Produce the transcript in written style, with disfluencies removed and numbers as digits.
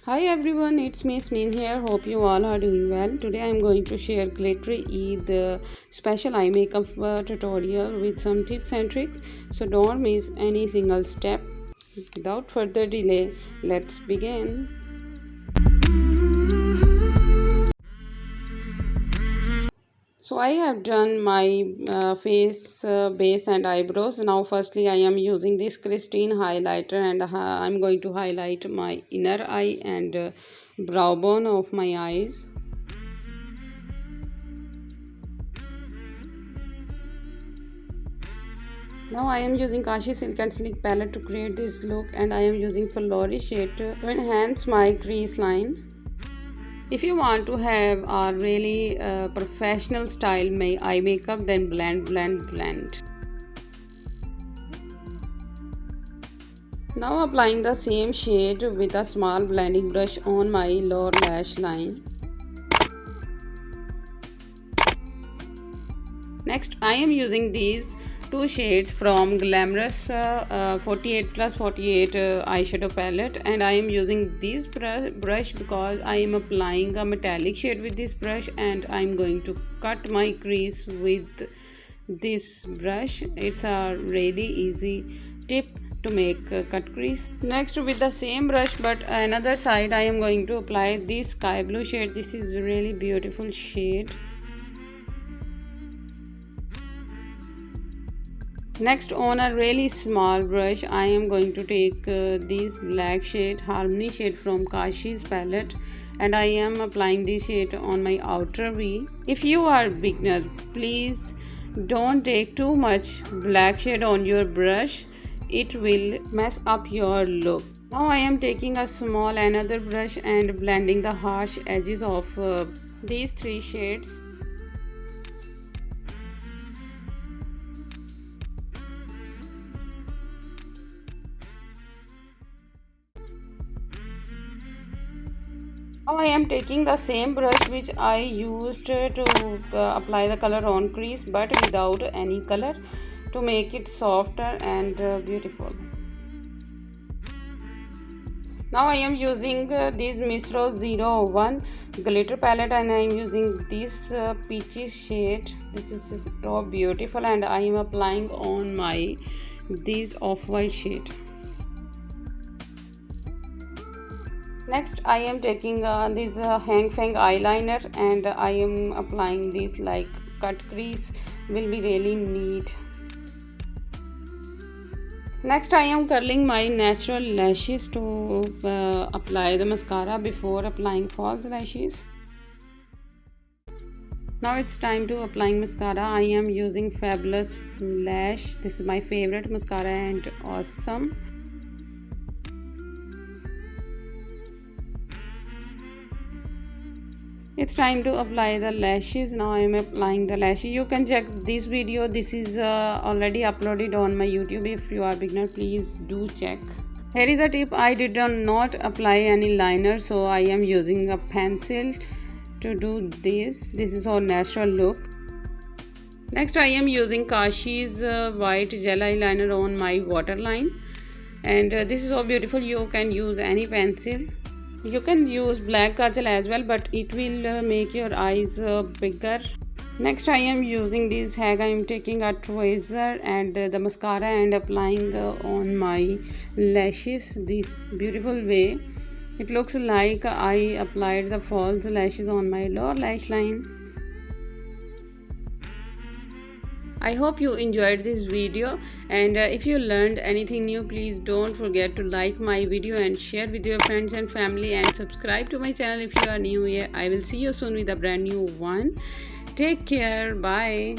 Hi everyone, it's me AMEEN here. Hope you all are doing well. Today I'm going to share glittery the special eye makeup tutorial with some tips and tricks. So don't miss any single step. Without further delay, let's begin. So I have done my face, base and eyebrows. Now firstly I am using this Christine highlighter and I'm going to highlight my inner eye and brow bone of my eyes. Now I am using Kashi Silk and Sleek palette to create this look, and I am using Flourish shade to enhance my crease line. If you want to have a really professional style eye makeup, then blend. Now applying the same shade with a small blending brush on my lower lash line. Next I am using these two shades from Glamorous 48+48 eyeshadow palette, and I am using this brush because I am applying a metallic shade with this brush, and I am going to cut my crease with this brush. It's a really easy tip to make a cut crease. Next, with the same brush but another side, I am going to apply this sky blue shade. This is a really beautiful shade. Next, on a really small brush, I am going to take this black shade, Harmony shade from Kashi's palette, and I am applying this shade on my outer V. If you are a beginner, please don't take too much black shade on your brush. It will mess up your look. Now I am taking a small another brush and blending the harsh edges of these three shades. Now I am taking the same brush which I used to apply the color on crease, but without any color, to make it softer and beautiful. Now I am using this Miss Rose 01 glitter palette, and I am using this peachy shade. This is so beautiful, and I am applying on my this off-white shade. Next I am taking this Hang Feng eyeliner, and I am applying this like cut crease, will be really neat. Next I am curling my natural lashes to apply the mascara before applying false lashes. Now it's time to applying mascara. I am using Fabulous Lash. This is my favorite mascara and awesome. It's time to apply the lashes. Now I am applying the lashes. You can check this video. This is already uploaded on my YouTube. If you are beginner, please do check. Here is a tip. I did not apply any liner, so I am using a pencil to do this. This is our natural look. Next I am using Kashi's white gel eyeliner on my waterline, and this is so beautiful. You can use any pencil. You can use black kajal as well, but it will make your eyes bigger. Next I am using this hag. I am taking a tweezer and the mascara and applying on my lashes this beautiful way. It looks like I applied the false lashes on my lower lash line. I hope you enjoyed this video, and if you learned anything new, please don't forget to like my video and share with your friends and family, and subscribe to my channel if you are new here. I will see you soon with a brand new one. Take care. Bye.